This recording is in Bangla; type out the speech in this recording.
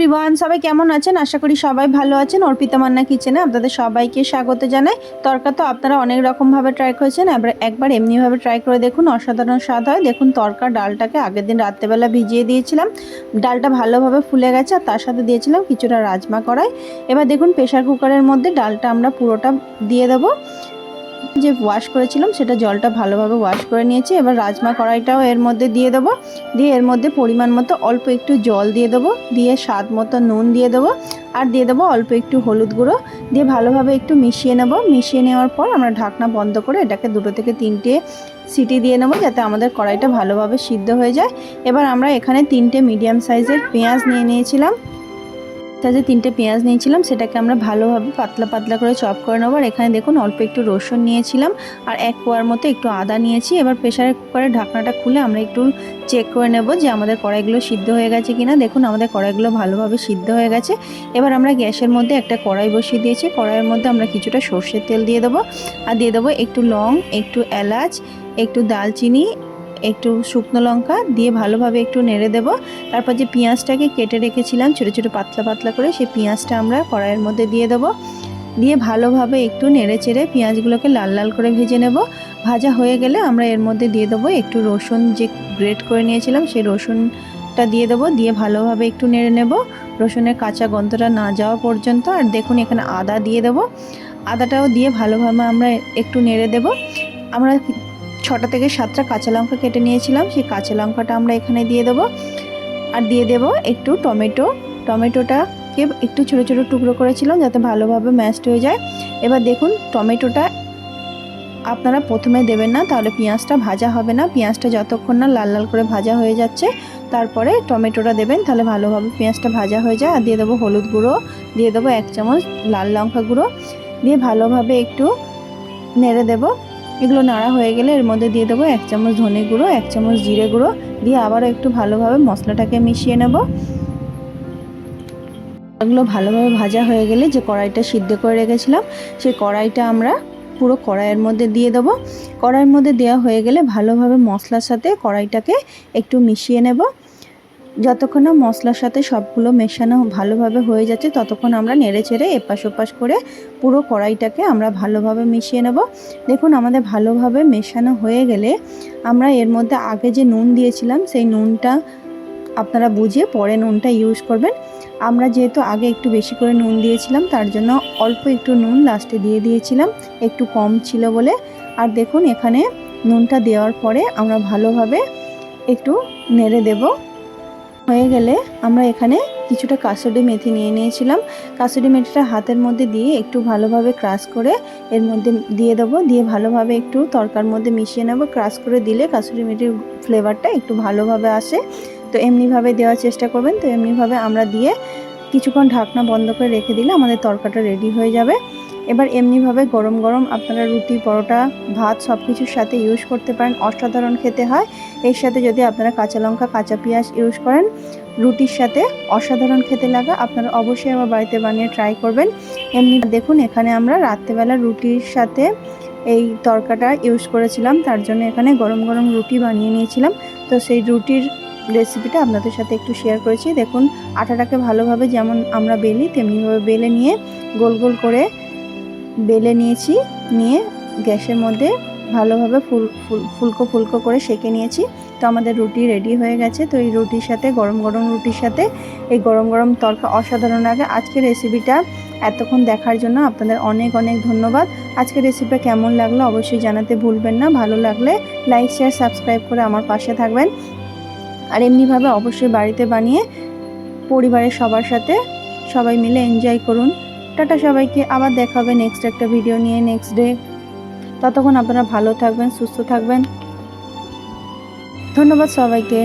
এভরিওয়ান, সবাই কেমন আছেন? আশা করি সবাই ভালো আছেন। অর্পিতা মান্না কিচেনে আপনাদের সবাইকে স্বাগত জানাই। তরকা তো আপনারা অনেক রকমভাবে ট্রাই করেছেন, একবার এমনিভাবে ট্রাই করে দেখুন, অসাধারণ স্বাদ হয়। দেখুন, তরকা ডালটাকে আগের দিন রাত্রেবেলা ভিজিয়ে দিয়েছিলাম, ডালটা ভালোভাবে ফুলে গেছে, আর তার সাথে দিয়েছিলাম কিছুটা রাজমা কড়াই। এবার দেখুন, প্রেশার কুকারের মধ্যে ডালটা আমরা পুরোটা দিয়ে দেবো। যে ওয়াশ করেছিলাম সেটা জলটা ভালোভাবে ওয়াশ করে নিয়েছি। এবার রাজমা কড়াইটাও এর মধ্যে দিয়ে দেবো, দিয়ে এর মধ্যে পরিমাণ মতো অল্প একটু জল দিয়ে দেবো, দিয়ে স্বাদ মতো নুন দিয়ে দেবো, আর দিয়ে দেবো অল্প একটু হলুদ গুঁড়ো, দিয়ে ভালোভাবে একটু মিশিয়ে নেব। মিশিয়ে নেওয়ার পর আমরা ঢাকনা বন্ধ করে এটাকে 2 থেকে 3টে সিটি দিয়ে নেব, যাতে আমাদের কড়াইটা ভালোভাবে সিদ্ধ হয়ে যায়। এবার আমরা এখানে 3টে মিডিয়াম সাইজের পেঁয়াজ নিয়ে নিয়েছিলাম, যে 3টে পেঁয়াজ নিয়েছিলাম সেটাকে আমরা ভালোভাবে পাতলা পাতলা করে চপ করে নেব। আর এখানে দেখুন অল্প একটু রসুন নিয়েছিলাম, আর 1 কোয়ার মতো একটু আদা নিয়েছি। এবার প্রেসার কুকারের ঢাকনাটা খুলে আমরা একটু চেক করে নেব যে আমাদের কড়াইগুলো সিদ্ধ হয়ে গেছে কিনা। দেখুন, আমাদের কড়াইগুলো ভালোভাবে সিদ্ধ হয়ে গেছে। এবার আমরা গ্যাসের মধ্যে একটা কড়াই বসিয়ে দিয়েছি। কড়াইয়ের মধ্যে আমরা কিছুটা সর্ষের তেল দিয়ে দেবো, আর দিয়ে দেবো একটু লং, একটু এলাচ, একটু দালচিনি, একটু শুকনো লঙ্কা দিয়ে ভালোভাবে একটু নেড়ে দেব। তারপর যে পেঁয়াজটাকে কেটে রেখেছিলাম ছোটো ছোটো পাতলা পাতলা করে, সেই পেঁয়াজটা আমরা কড়াইয়ের মধ্যে দিয়ে দেবো। দিয়ে ভালোভাবে একটু নেড়ে চেড়ে পেঁয়াজগুলোকে লাল লাল করে ভেজে নেব। ভাজা হয়ে গেলে আমরা এর মধ্যে দিয়ে দেবো একটু রসুন, যে গ্রেট করে নিয়েছিলাম সেই রসুনটা দিয়ে দেবো, দিয়ে ভালোভাবে একটু নেড়ে নেব রসুনের কাঁচা গন্ধটা না যাওয়া পর্যন্ত। আর দেখুন, এখানে আদা দিয়ে দেবো, আদাটাও দিয়ে ভালোভাবে আমরা একটু নেড়ে দেব। আমরা 6টা থেকে 7টা কাঁচা লঙ্কা কেটে নিয়েছিলাম, সেই কাঁচা লঙ্কাটা আমরা এখানে দিয়ে দেবো। আর দিয়ে দেব একটু টমেটোটাকে একটু ছোটো ছোটো টুকরো করেছিলাম যাতে ভালোভাবে ম্যাশড হয়ে যায়। এবার দেখুন, টমেটোটা আপনারা প্রথমে দেবেন না, তাহলে পেঁয়াজটা ভাজা হবে না। পেঁয়াজটা যতক্ষণ না লাল লাল করে ভাজা হয়ে যাচ্ছে তারপরে টমেটোটা দেবেন, তাহলে ভালোভাবে পেঁয়াজটা ভাজা হয়ে যায়। আর দিয়ে দেবো হলুদ গুঁড়ো, দিয়ে দেবো 1 চামচ লাল লঙ্কা গুঁড়ো, দিয়ে ভালোভাবে একটু নেড়ে দেবো। এগুলো নাড়া হয়ে গেলে এর মধ্যে দিয়ে দেবো 1 চামচ ধনে গুঁড়ো, 1 চামচ জিরে গুঁড়ো, দিয়ে আবারও একটু ভালোভাবে মশলাটাকে মিশিয়ে নেব। এগুলো ভালোভাবে ভাজা হয়ে গেলে যে কড়াইটা সিদ্ধ করে রেখেছিলাম সেই কড়াইটা আমরা পুরো কড়াইয়ের মধ্যে দিয়ে দেবো। কড়াইয়ের মধ্যে দেওয়া হয়ে গেলে ভালোভাবে মশলার সাথে কড়াইটাকে একটু মিশিয়ে নেব। যতক্ষণ না মশলার সাথে সবগুলো মেশানো ভালোভাবে হয়ে যাচ্ছে ততক্ষণ আমরা নেড়ে চেড়ে এপাশ ওপাশ করে পুরো কড়াইটাকে আমরা ভালোভাবে মিশিয়ে নেব। দেখুন, আমাদের ভালোভাবে মেশানো হয়ে গেলে আমরা এর মধ্যে আগে যে নুন দিয়েছিলাম সেই নুনটা আপনারা বুঝে পরে নুনটা ইউজ করবেন। আমরা যেহেতু আগে একটু বেশি করে নুন দিয়েছিলাম তার জন্য অল্প একটু নুন লাস্টে দিয়ে দিয়েছিলাম, একটু কম ছিল বলে। আর দেখুন, এখানে নুনটা দেওয়ার পরে আমরা ভালোভাবে একটু নেড়ে দেব। হয়ে গেলে আমরা এখানে কিছুটা কাসুরি মেথি নিয়ে নিয়েছিলাম, কাসুরি মেথিটা হাতের মধ্যে দিয়ে একটু ভালোভাবে ক্রাশ করে এর মধ্যে দিয়ে দেবো, দিয়ে ভালোভাবে একটু তরকার মধ্যে মিশিয়ে নেব। ক্রাশ করে দিলে কাসুরি মেথির ফ্লেভারটা একটু ভালোভাবে আসে, তো এমনিভাবে দেওয়ার চেষ্টা করবেন। তো এমনিভাবে আমরা দিয়ে কিছুক্ষণ ঢাকনা বন্ধ করে রেখে দিলে আমাদের তরকাটা রেডি হয়ে যাবে। এবার এমনিভাবে গরম গরম আপনারা রুটি, পরোটা, ভাত সব কিছুর সাথে ইউজ করতে পারেন, অসাধারণ খেতে হয়। এর সাথে যদি আপনারা কাঁচা লঙ্কা, কাঁচা পেঁয়াজ ইউজ করেন রুটির সাথে অসাধারণ খেতে লাগা। আপনারা অবশ্যই আমার বাড়িতে বানিয়ে ট্রাই করবেন। এমনি দেখুন, এখানে আমরা রাত্রেবেলা রুটির সাথে এই তরকাটা ইউজ করেছিলাম, তার জন্য এখানে গরম গরম রুটি বানিয়ে নিয়েছিলাম। তো সেই রুটির রেসিপিটা আপনাদের সাথে একটু শেয়ার করেছি। দেখুন, আটাটাকে ভালোভাবে যেমন আমরা বেলি তেমনিভাবে বেলে নিয়ে গোল গোল করে বেলে নিয়েছি, নিয়ে গ্যাসের মধ্যে ভালোভাবে ফুলকো ফুলকো করে সেঁকে নিয়েছি। তো আমাদের রুটি রেডি হয়ে গেছে। তো এই রুটির সাথে গরম গরম রুটির সাথে এই গরম গরম তরকা অসাধারণ লাগে। আজকের রেসিপিটা এতক্ষণ দেখার জন্য আপনাদের অনেক অনেক ধন্যবাদ। আজকের রেসিপিটা কেমন লাগলো অবশ্যই জানাতে ভুলবেন না। ভালো লাগলে লাইক, শেয়ার, সাবস্ক্রাইব করে আমার পাশে থাকবেন। আর এমনিভাবে অবশ্যই বাড়িতে বানিয়ে পরিবারের সবার সাথে সবাই মিলে এনজয় করুন। টাটা সবাইকে, আবার দেখা হবে নেক্সট একটা ভিডিও নিয়ে নেক্সট ডে। ততক্ষণ আপনারা ভালো থাকবেন, সুস্থ থাকবেন। ধন্যবাদ সবাইকে।